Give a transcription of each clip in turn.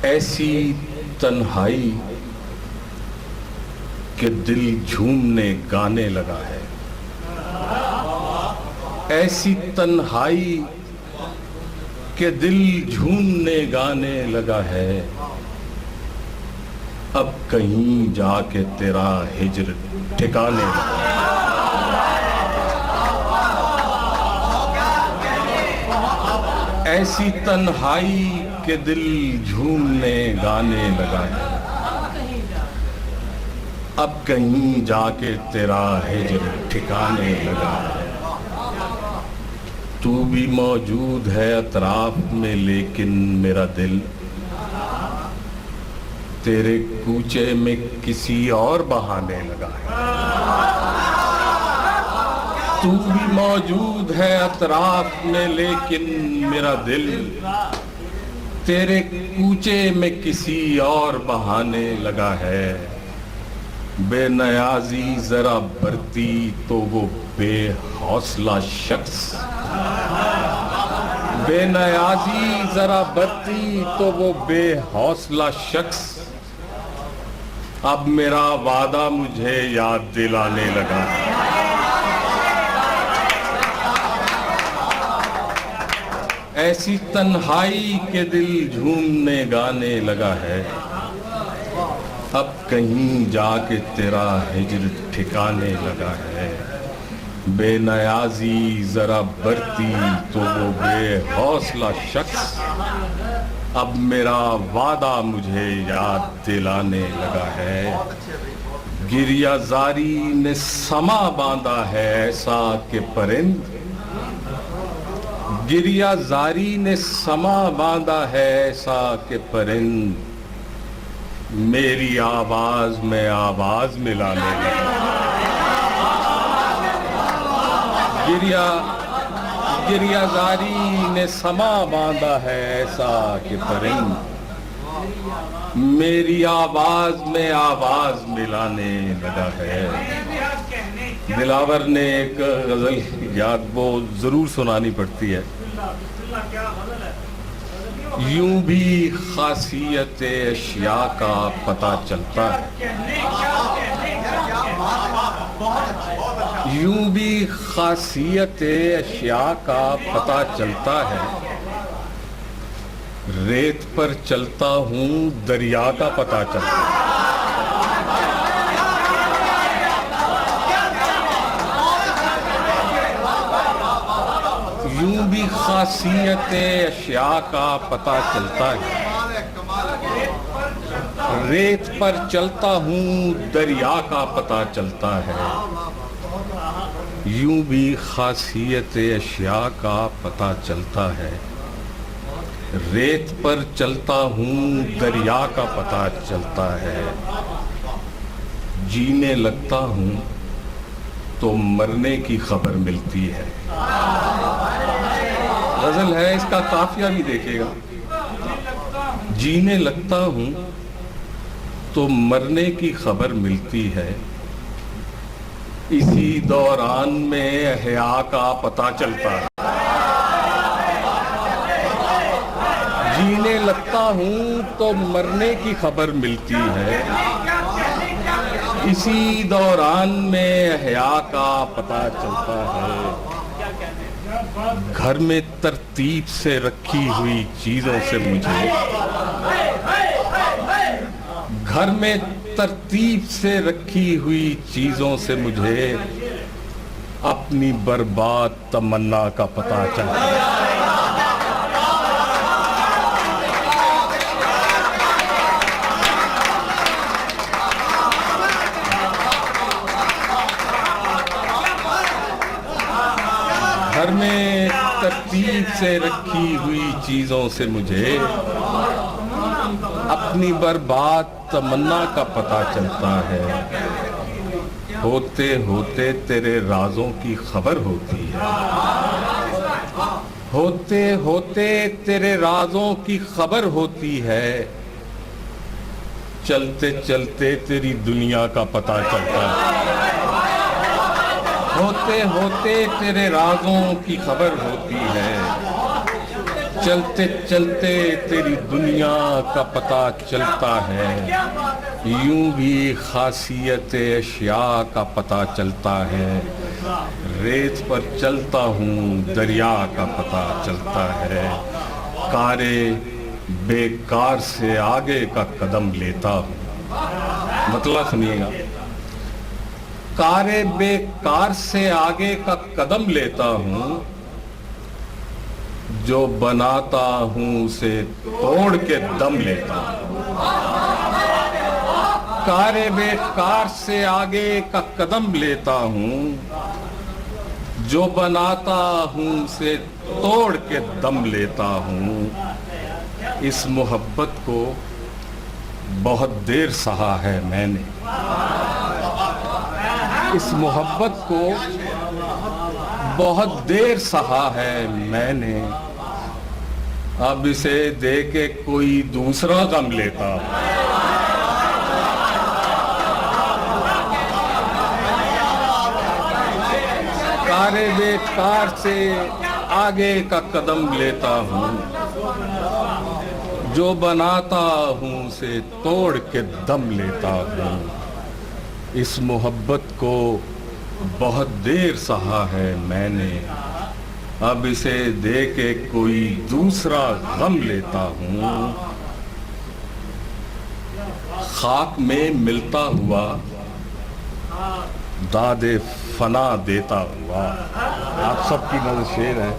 ایسی تنہائی کہ دل جھومنے گانے لگا ہے، ایسی تنہائی کہ دل جھومنے گانے لگا ہے، اب کہیں جا کے تیرا ہجر ٹھکانے لگا ہے۔ ایسی تنہائی کہ دل جھومنے گانے لگا ہے، اب کہیں جا کے تیرا ہجر ٹھکانے لگا ہے۔ تو بھی موجود ہے اطراف میں لیکن میرا دل تیرے کوچے میں کسی اور بہانے لگا ہے۔ تو بھی موجود ہے اطراف میں لیکن میرا دل تیرے کوچے میں کسی اور بہانے لگا ہے۔ بے نیازی ذرا برتی تو وہ بے حوصلہ شخص، بے نیازی ذرا برتی تو وہ بے حوصلہ شخص، اب میرا وعدہ مجھے یاد دلانے لگا ہے۔ ایسی تنہائی کہ دل جھومنے گانے لگا ہے، اب کہیں جا کے تیرا ہجر ٹھکانے لگا ہے۔ بے نیازی ذرا برتی تو وہ بے حوصلہ شخص، اب میرا وعدہ مجھے یاد دلانے لگا ہے۔ گریہ زاری نے سما باندھا ہے ایسا کہ پرند، گریہ زاری نے سما باندھا ہے ایسا کہ پرند، میری آواز میں آواز ملانے لگا۔ گریہ زاری نے سما باندھا ہے ایسا کہ پرند، میری آواز میں آواز ملانے لگا ہے۔ دلاور نے ایک غزل یاد وہ ضرور سنانی پڑتی ہے۔ یوں بھی خاصیت اشیاء کا پتہ چلتا ہے، یوں بھی خاصیت اشیاء کا پتہ چلتا ہے، ریت پر چلتا ہوں دریا کا پتہ چلتا ہے۔ یوں بھی خاصیت اشیاء کا پتہ چلتا ہے، ریت پر چلتا ہوں دریا کا پتہ چلتا ہے۔ یوں بھی خاصیت اشیاء کا پتہ چلتا ہے، ریت پر چلتا ہوں دریا کا پتہ چلتا ہے۔ جینے لگتا ہوں تو مرنے کی خبر ملتی ہے۔ غزل ہے، اس کا قافیہ بھی دیکھے گا۔ جینے لگتا ہوں تو مرنے کی خبر ملتی ہے، اسی دوران میں احیاء کا پتہ چلتا ہے۔ جینے لگتا ہوں تو مرنے کی خبر ملتی ہے، اسی دوران میں احیاء کا پتہ چلتا ہے۔ گھر میں ترتیب سے رکھی ہوئی چیزوں سے مجھے، گھر میں ترتیب سے رکھی ہوئی چیزوں سے مجھے اپنی برباد تمنا کا پتہ چلتا ہے۔ گھر میں ترتیب سے رکھی ہوئی چیزوں سے مجھے اپنی برباد تمنا کا پتہ چلتا ہے۔ ہوتے ہوتے تیرے رازوں کی خبر ہوتی ہے، ہوتے ہوتے تیرے رازوں کی خبر ہوتی ہے، چلتے چلتے تیری دنیا کا پتہ چلتا ہے۔ ہوتے ہوتے تیرے رازوں کی خبر ہوتی ہے، چلتے چلتے تیری دنیا کا پتہ چلتا ہے، یوں بھی خاصیت اشیاء کا پتہ چلتا ہے، ریت پر چلتا ہوں دریا کا پتہ چلتا ہے، کارے بیکار سے آگے کا قدم لیتا ہوں۔ مطلب سنیے گا، کارے بیکار سے آگے کا قدم لیتا ہوں، جو بناتا ہوں اسے توڑ کے دم لیتا ہوں۔ کارے بیکار سے آگے کا قدم لیتا ہوں، جو بناتا ہوں اسے توڑ کے دم لیتا ہوں۔ اس محبت کو بہت دیر سہا ہے میں نے، اس محبت کو بہت دیر سہا ہے میں نے، اب اسے دے کے کوئی دوسرا غم لیتا ہوں۔ کارے بیکار سے آگے کا قدم لیتا ہوں، جو بناتا ہوں اسے توڑ کے دم لیتا ہوں۔ اس محبت کو بہت دیر سہا ہے میں نے، اب اسے دے کے کوئی دوسرا غم لیتا ہوں۔ خاک میں ملتا ہوا داد فنا دیتا ہوا، آپ سب کی نظر شعر ہے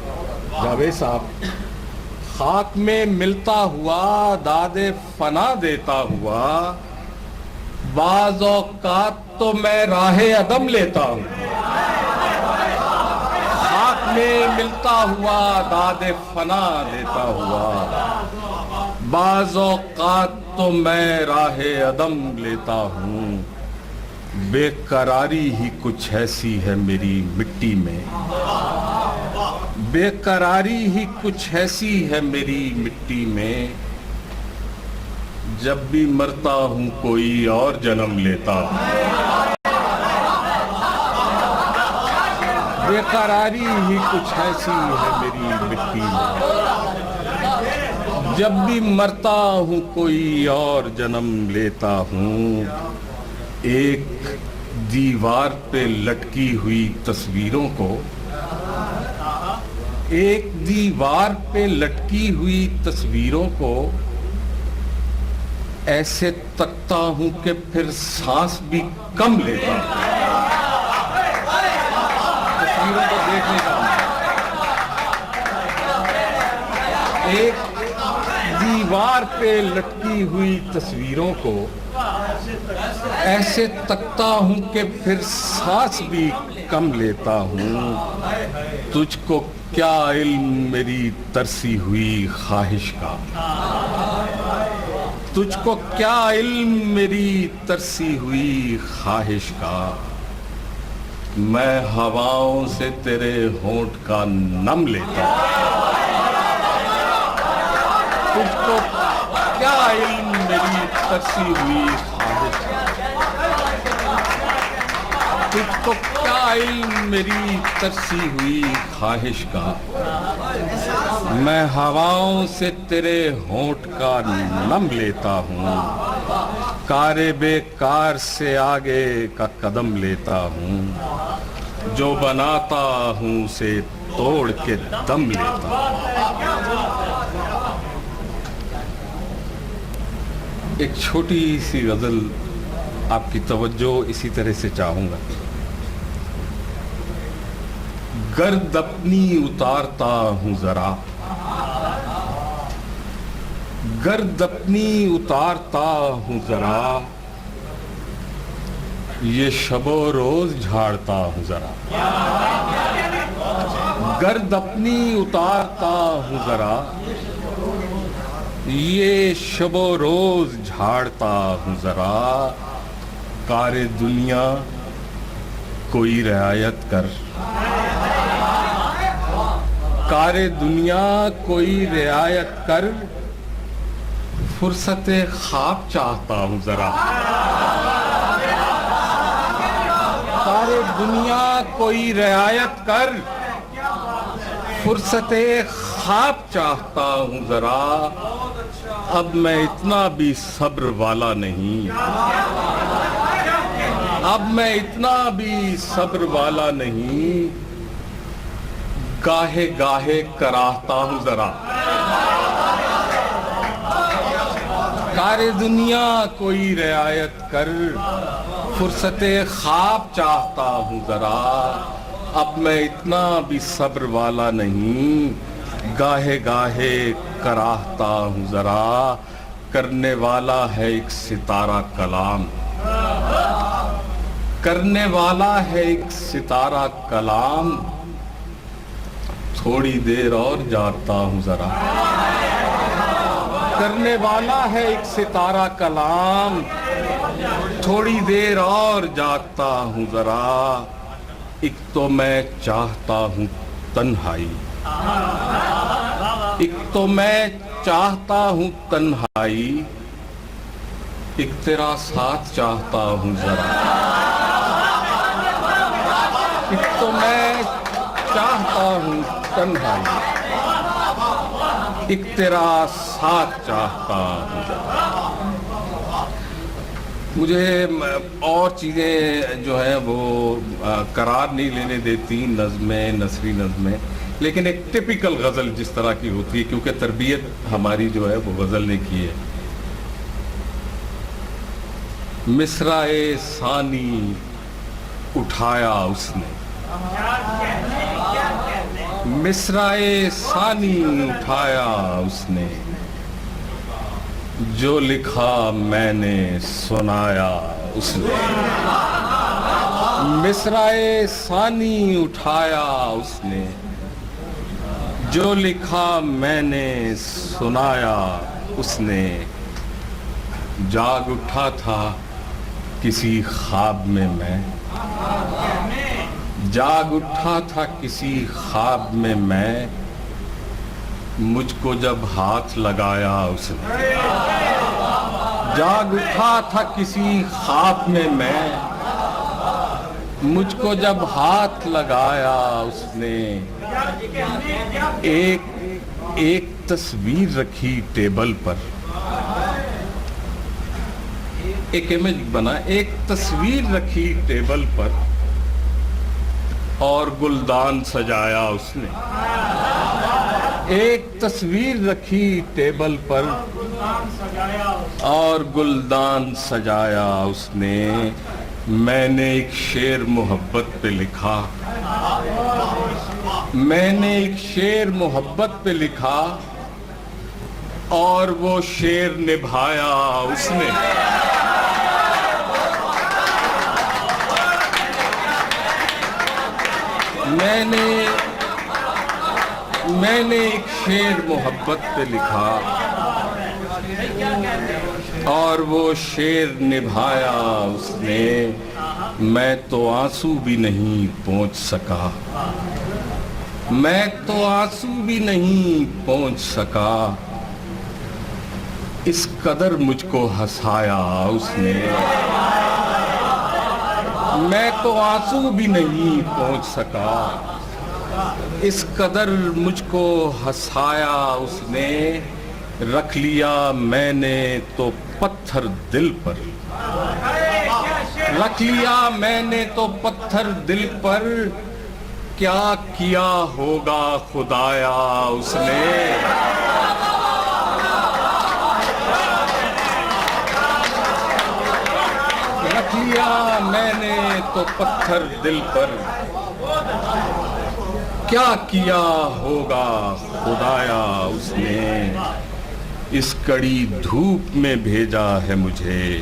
جاوید صاحب۔ خاک میں ملتا ہوا داد فنا دیتا ہوا، بعض اوقات تو میں راہ عدم لیتا ہوں۔ خاک میں ملتا ہوا داد فنا دیتا ہوا، بعض اوقات تو میں راہ عدم لیتا ہوں۔ بے قراری ہی کچھ ایسی ہے میری مٹی میں، بے قراری ہی کچھ ایسی ہے میری مٹی میں، جب بھی مرتا ہوں کوئی اور جنم لیتا ہوں۔ بے قراری ہی کچھ ایسی ہے میری مٹی میں، جب بھی مرتا ہوں کوئی اور جنم لیتا ہوں۔ ایک دیوار پہ لٹکی ہوئی تصویروں کو، ایک دیوار پہ لٹکی ہوئی تصویروں کو ایسے تکتا ہوں کہ پھر سانس بھی کم لیتا ہوں۔ تصویروں کو دیکھنے کا ایک دیوار پہ لٹکی ہوئی تصویروں کو ایسے تکتا ہوں کہ پھر سانس بھی کم لیتا ہوں۔ تجھ کو کیا علم میری ترسی ہوئی خواہش کا، تجھ کو کیا علم میری ترسی ہوئی خواہش کا، میں ہواؤں سے تیرے ہونٹ کا نم لیتا ہوں۔ تجھ کو کیا علم میری ترسی ہوئی خواہش کا، تجھ کو کیا علم میری ترسی ہوئی خواہش کا، میں ہواؤں سے تیرے ہونٹ کا نم لیتا ہوں۔ کارے بیکار سے آگے کا قدم لیتا ہوں، جو بناتا ہوں اسے توڑ کے دم لیتا ہوں۔ ایک چھوٹی سی غزل آپ کی توجہ اسی طرح سے چاہوں گا۔ گرد اپنی اتارتا ہوں ذرا، گرد اپنی اتارتا ہوں ذرا، یہ شب و روز جھاڑتا ہوں ذرا۔ گرد اپنی اتارتا ہوں ذرا، یہ شب و روز جھاڑتا ہوں ذرا، کار دنیا کوئی رعایت کر، کار دنیا کوئی رعایت کر، فرصت خواب چاہتا ہوں ذرا۔ کار دنیا کوئی رعایت کر، فرصت خواب چاہتا ہوں ذرا، اب میں اتنا بھی صبر والا نہیں، اب میں اتنا بھی صبر والا نہیں، گاہے گاہے کراہتا ہوں ذرا، کار دنیا کوئی رعایت کر، فرصت خواب چاہتا ہوں ذرا، اب میں اتنا بھی صبر والا نہیں، گاہے گاہے کراہتا ہوں ذرا، کرنے والا ہے ایک ستارہ کلام، کرنے والا ہے ایک ستارہ کلام، تھوڑی دیر اور جاگتا ہوں ذرا، کرنے والا ہے ایک ستارہ کلام، تھوڑی دیر اور جاگتا ہوں ذرا، ایک تو میں چاہتا ہوں تنہائی، ایک تو میں چاہتا ہوں تنہائی، ایک تیرا ساتھ چاہتا ہوں ذرا، ایک تو میں چاہتا ہوں تنہائی، ایک تیرا ساتھ چاہتا ہوں ذرا۔ مجھے اور چیزیں جو ہیں وہ قرار نہیں لینے دیتی، نظمیں، نثری نظمیں، لیکن ایک ٹپیکل غزل جس طرح کی ہوتی ہے، کیونکہ تربیت ہماری جو ہے وہ غزل نے کی ہے۔ مصرع ثانی اٹھایا اس نے، مصرع ثانی اٹھایا اس نے، جو لکھا میں نے سنایا اس نے، مصرع ثانی اٹھایا اس نے، جو لکھا میں نے سنایا اس نے، جاگ اٹھا تھا کسی خواب میں میں، جاگ اٹھا تھا کسی خواب میں میں، مجھ کو جب ہاتھ لگایا اس نے، جاگ اٹھا تھا کسی خواب میں میں، مجھ کو جب ہاتھ لگایا اس نے، ایک تصویر رکھی ٹیبل پر، ایک امیج بنا، ایک تصویر رکھی ٹیبل پر، اور گلدان سجایا اس نے، ایک تصویر رکھی ٹیبل پر اور گلدان سجایا اس نے، میں نے ایک شعر محبت پہ لکھا، میں نے ایک شعر محبت پہ لکھا، اور وہ شعر نبھایا اس نے، میں نے ایک شعر محبت پہ لکھا، اور وہ شعر نبھایا اس نے، میں تو آنسو بھی نہیں پہنچ سکا، میں تو آنسو بھی نہیں پہنچ سکا، اس قدر مجھ کو ہنسایا اس نے، میں تو آنسو بھی نہیں پہنچ سکا، اس قدر مجھ کو ہنسایا اس نے، رکھ لیا میں نے تو پتھر دل پر، رکھ لیا میں نے تو پتھر دل پر، کیا کیا ہوگا خدایا اس نے، رکھ لیا میں نے تو پتھر دل پر، کیا کیا ہوگا خدایا اس نے، اس کڑی دھوپ میں بھیجا ہے مجھے،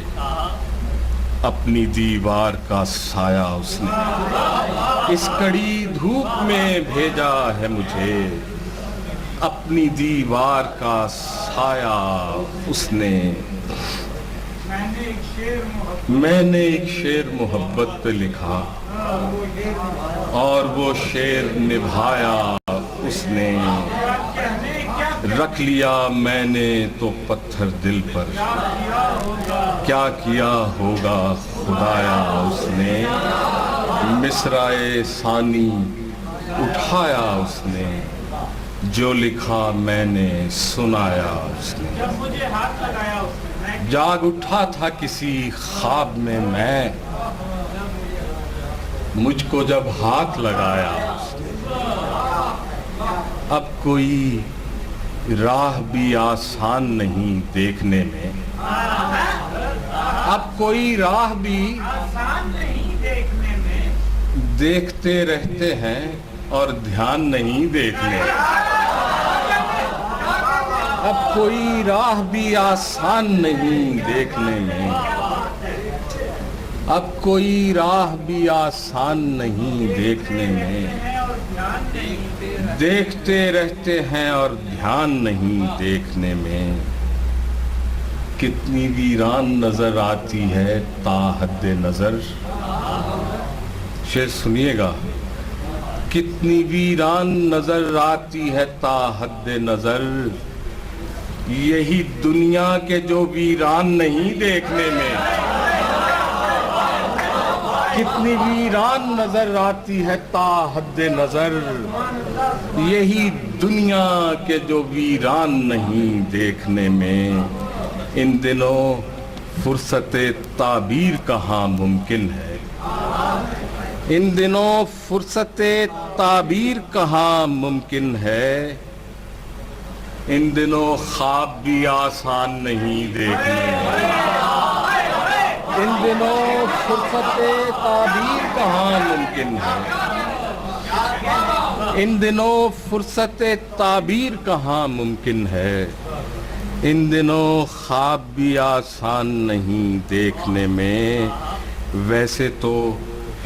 اپنی دیوار کا سایہ اس نے، اس کڑی دھوپ میں بھیجا ہے مجھے، اپنی دیوار کا سایہ اس نے، میں نے ایک شعر محبت پہ لکھا، اور وہ شعر نبھایا اس نے، رکھ لیا میں نے تو پتھر دل پر، کیا کیا ہوگا خدایا اس نے، مصرع ثانی اٹھایا اس نے، جو لکھا میں نے سنایا اس نے، جاگ اٹھا تھا کسی خواب میں میں، مجھ کو جب ہاتھ لگایا اس نے۔ اب کوئی راہ بھی آسان نہیں دیکھنے میں، اب کوئی راہ بھی آسان نہیں دیکھنے میں، دیکھتے رہتے ہیں اور دھیان نہیں دیکھنے۔ اب کوئی راہ بھی آسان نہیں دیکھنے میں، اب کوئی راہ بھی آسان نہیں دیکھنے میں، دیکھتے رہتے ہیں اور دھیان نہیں دیکھنے میں۔ کتنی ویران نظر آتی ہے تا حد نظر، شعر سنیے گا، کتنی ویران نظر آتی ہے تا حد نظر، یہی دنیا کے جو ویران نہیں دیکھنے میں۔ کتنی ویران نظر آتی ہے تا حد نظر، یہی دنیا کے جو ویران نہیں دیکھنے میں۔ ان دنوں فرصت تعبیر کہاں ممکن ہے، ان دنوں فرصت تعبیر کہاں ممکن ہے، ان دنوں خواب بھی آسان نہیں دیکھنے میں۔ ان دنوں فرصت تعبیر کہاں ممکن ہے، ان دنوں فرصت تعبیر کہاں ممکن ہے، ان دنوں خواب بھی آسان نہیں دیکھنے میں۔ ویسے تو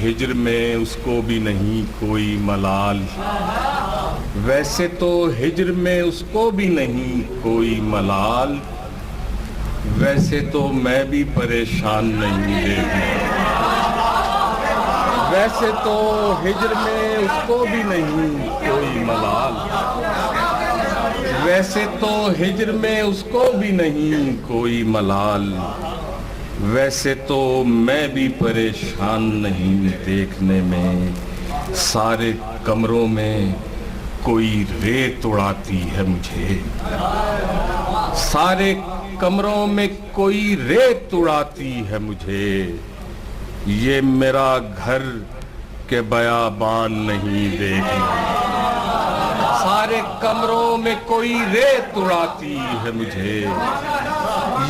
ہجر میں اس کو بھی نہیں کوئی ملال، ویسے تو ہجر میں اس کو بھی نہیں کوئی ملال، ویسے تو میں بھی پریشان نہیں دیکھنے۔ ویسے تو ہجر میں اس کو بھی نہیں کوئی ملال، ویسے تو ہجر میں اس کو بھی نہیں کوئی ملال، ویسے تو میں بھی پریشان نہیں دیکھنے میں۔ سارے کمروں میں کوئی ریت اڑاتی ہے مجھے، سارے کمروں میں کوئی ریت اڑاتی ہے مجھے، یہ میرا گھر کے بیابان نہیں دیکھنا۔ سارے کمروں میں کوئی ریت اڑاتی ہے مجھے،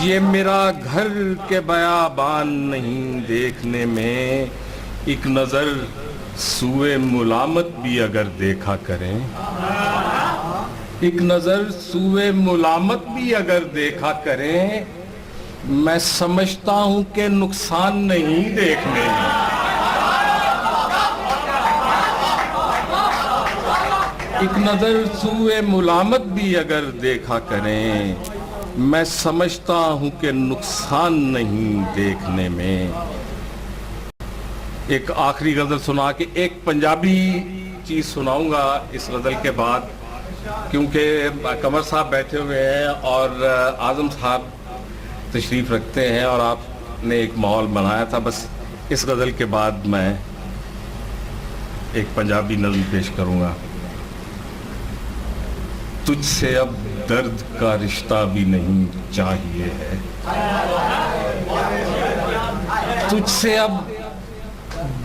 یہ میرا گھر کے بیابان نہیں دیکھنے میں۔ ایک نظر سوئے ملامت بھی اگر دیکھا کریں، ایک نظر سوئے ملامت بھی اگر دیکھا کریں، میں سمجھتا ہوں کہ نقصان نہیں دیکھنے میں۔ ایک نظر سوئے ملامت بھی اگر دیکھا کریں، میں سمجھتا ہوں کہ نقصان نہیں دیکھنے میں۔ ایک آخری غزل سنا کے ایک پنجابی چیز سناؤں گا اس غزل کے بعد، کیونکہ قمر صاحب بیٹھے ہوئے ہیں اور اعظم صاحب تشریف رکھتے ہیں اور آپ نے ایک ماحول بنایا تھا۔ بس اس غزل کے بعد میں ایک پنجابی نظم پیش کروں گا۔ تجھ سے اب درد کا رشتہ بھی نہیں چاہیے ہے، تجھ سے اب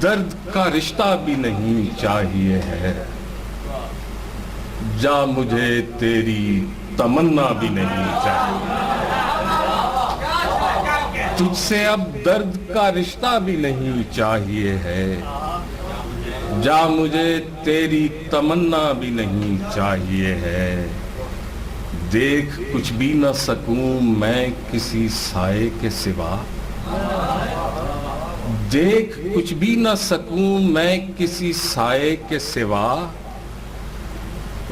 درد کا رشتہ بھی نہیں چاہیے ہے، جا مجھے تیری تمنا بھی نہیں چاہیے۔ تجھ سے اب درد کا رشتہ بھی نہیں چاہیے ہے، جا مجھے تیری تمنا بھی نہیں چاہیے ہے۔ دیکھ کچھ بھی نہ سکوں میں کسی سائے کے سوا، دیکھ کچھ بھی نہ سکوں میں کسی سائے کے سوا،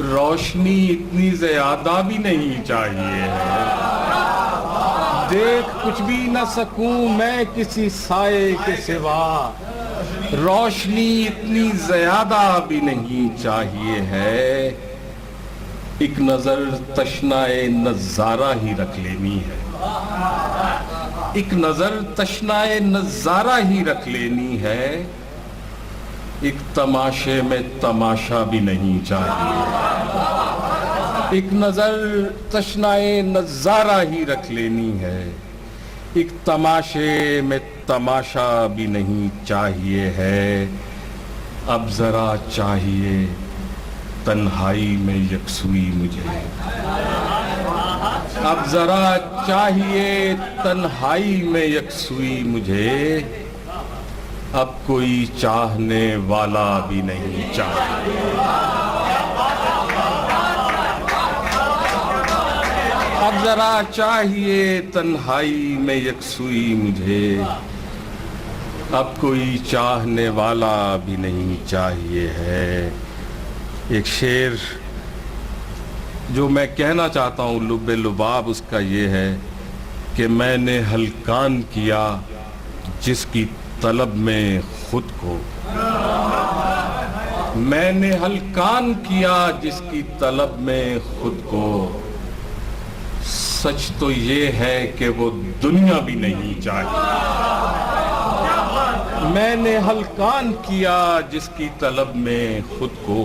روشنی اتنی زیادہ بھی نہیں چاہیے ہے۔ دیکھ کچھ بھی نہ سکوں میں کسی سائے کے سوا، روشنی اتنی زیادہ بھی نہیں چاہیے ہے۔ ایک نظر تشنائے نظارہ ہی رکھ لینی ہے، ایک نظر تشنائے نظارہ ہی رکھ لینی ہے، ایک تماشے میں تماشا بھی نہیں چاہیے۔ ایک نظر تشنائے نظارہ ہی رکھ لینی ہے، ایک تماشے میں تماشا بھی نہیں چاہیے ہے، اب ذرا چاہیے تنہائی میں یکسوئی مجھے، اب ذرا چاہیے تنہائی میں یکسوئی مجھے، اب کوئی چاہنے والا بھی نہیں چاہیے، اب ذرا چاہیے تنہائی میں یکسوئی مجھے، اب کوئی چاہنے والا بھی نہیں چاہیے ہے۔ ایک شعر جو میں کہنا چاہتا ہوں لب لباب اس کا یہ ہے کہ میں نے ہلکان کیا جس کی طلب میں خود کو، میں نے ہلکان کیا جس کی طلب میں خود کو، سچ تو یہ ہے کہ وہ دنیا بھی نہیں چاہیے، میں نے ہلکان کیا جس کی طلب میں خود کو،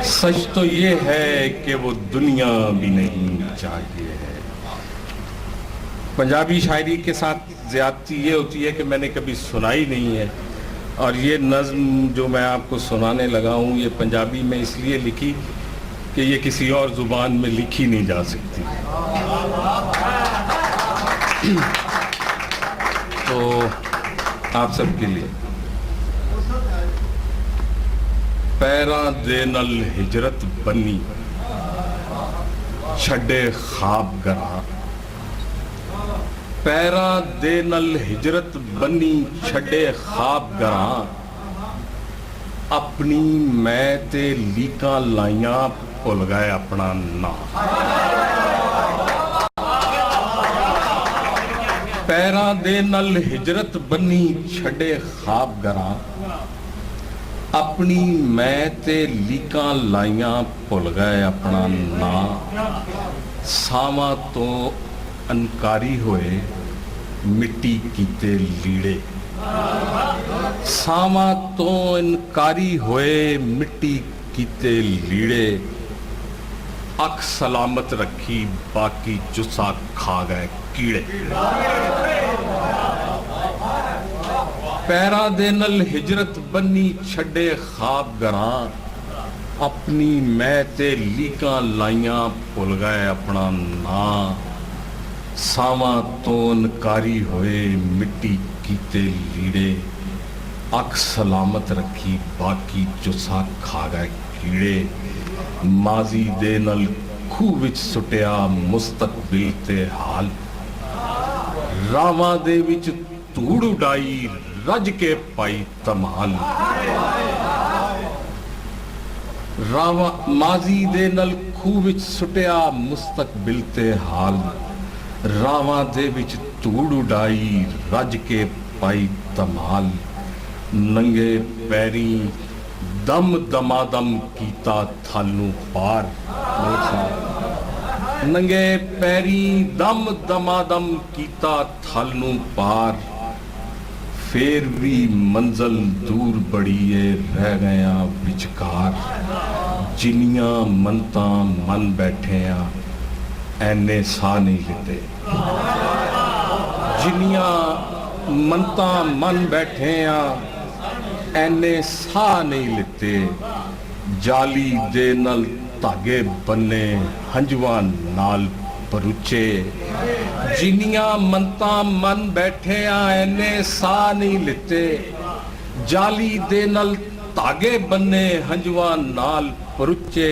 سچ تو یہ ہے کہ وہ دنیا بھی نہیں چاہیے ہے۔ پنجابی شاعری کے ساتھ زیادتی یہ ہوتی ہے کہ میں نے کبھی سنائی نہیں ہے، اور یہ نظم جو میں آپ کو سنانے لگا ہوں یہ پنجابی میں اس لیے لکھی کہ یہ کسی اور زبان میں لکھی نہیں جا سکتی، تو آپ سب کے لیے پیراں دے نل ہجرت بنی چھڈے خواب گراں، پیراں دے نل ہجرت بنی چھڈے خواب گراں، اپنی میں تے لیکاں لائیاں بھول گئے اپنا نام، پیراں دے نل ہجرت بنی چھڈے خواب گراں، اپنی میں تے لیکاں لائیاں بھول گئے اپنا نام، ساواں تو انکاری ہوئے مٹی کیتے لیڑے، ساواں تو انکاری ہوئے مٹی کیتے لیڑے، اکھ سلامت رکھی باقی جسا کھا گئے کیڑے، پیراں دے نل ہجرت بنی چھڈے خواب گراں، اپنی میں تے لیکاں لائیاں بھول گئے اپنا نام، ساواں تو انکاری ہوئے مٹی کیتے لیڑے، اکھ سلامت رکھی باقی جسا کھا گئے کیڑے، ماضی دے نل کھوہ وچ سٹیا مستقبل تے حال، راواں دے وچ دھوڑ اڈائی رج کے پائی تمال، ماضی دے نل کھوہ وچ سٹیا مستقبل تے حال، راواں دے وچ دھوڑ اڈائی رج کے پائی تمال، ننگے پیری دم دمادم کیتا تھالوں پار، ننگے پیری دم دمادم کیتا تھالوں پار، پھر بھی منزل دور بڑیے رہ گیا وچکار، جنیاں منتاں من بیٹھیاں اینے سا نہیں لیتے، جنیاں منتاں من بیٹھیاں اینے سا نہیں لیتے، جالی دے نل تاگے بنے ہنجوان نال پروچے، جنیاں منتاں من بیٹھیاں اینے سا نہیں لیتے، جالی دے نل تاگے بنے ہنجوان نال پروچے،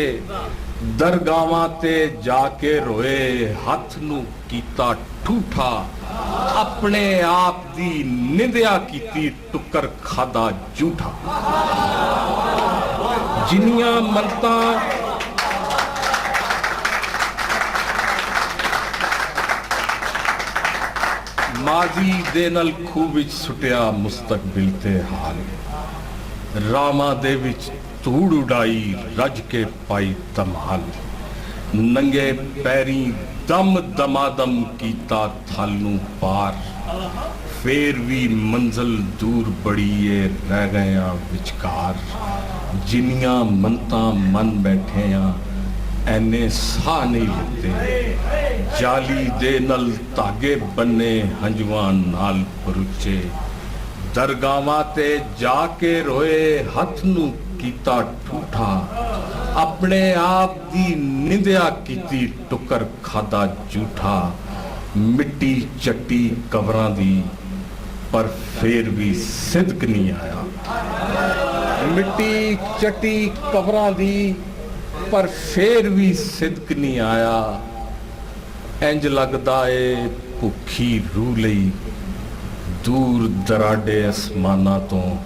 درگاواں تے جا کے روئے ہاتھ نو کیتا ٹھوٹا، اپنے آپ دی نندیا کیتی ٹکر کھادا جھوٹا، جنیاں منتاں ماضی دے نل کھوہ وچ سٹیا مستقبل تے حال، راواں دے وچ دھوڑ اڈائی رج کے پائی تمال، ننگے پیری دم دمادم کیتا تھالوں پار، پھر بھی منزل دور بڑیے رہ گیا وچکار، جنیاں منتاں من بیٹھیاں ਐਨੇ ਸਾਹ ਨਹੀਂ ਲਿੱਤੇ। ਜਾਲੀ ਦੇ ਨਲ ਧਾਗੇ ਬੰਨੇ ਹੰਝੂਆਂ ਨਾਲ ਪਰੁੱਚੇ। ਦਰਗਾਹਾਂ ਤੇ ਜਾ ਕੇ ਰੋਏ ਹੱਥ ਨੂੰ ਕੀਤਾ ਠੂਠਾ। ਆਪਣੇ ਆਪ ਦੀ ਨਿੰਦਿਆ ਕੀਤੀ ਟੁੱਕਰ ਖਾਦਾ ਝੂਠਾ। ਮਿੱਟੀ ਚੱਟੀ ਕਬਰਾਂ ਦੀ ਪਰ ਫੇਰ ਵੀ ਸਿਦਕ ਨਹੀਂ ਆਇਆ। ਮਿੱਟੀ ਚੱਟੀ ਕਬਰਾਂ ਦੀ ਪਰ ਫੇਰ ਵੀ ਸਿਦਕ ਨਹੀਂ ਆਇਆ। ਇੰਜ ਲੱਗਦਾ ਏ ਭੁੱਖੀ ਰੂਹ ਲਈ ਦੂਰ ਦਰਾਡੇ ਅਸਮਾਨਾਂ ਤੋਂ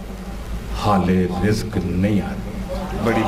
ਹਾਲੇ ਰਿਜ਼ਕ ਨਹੀਂ ਆਇਆ। ਬੜੀ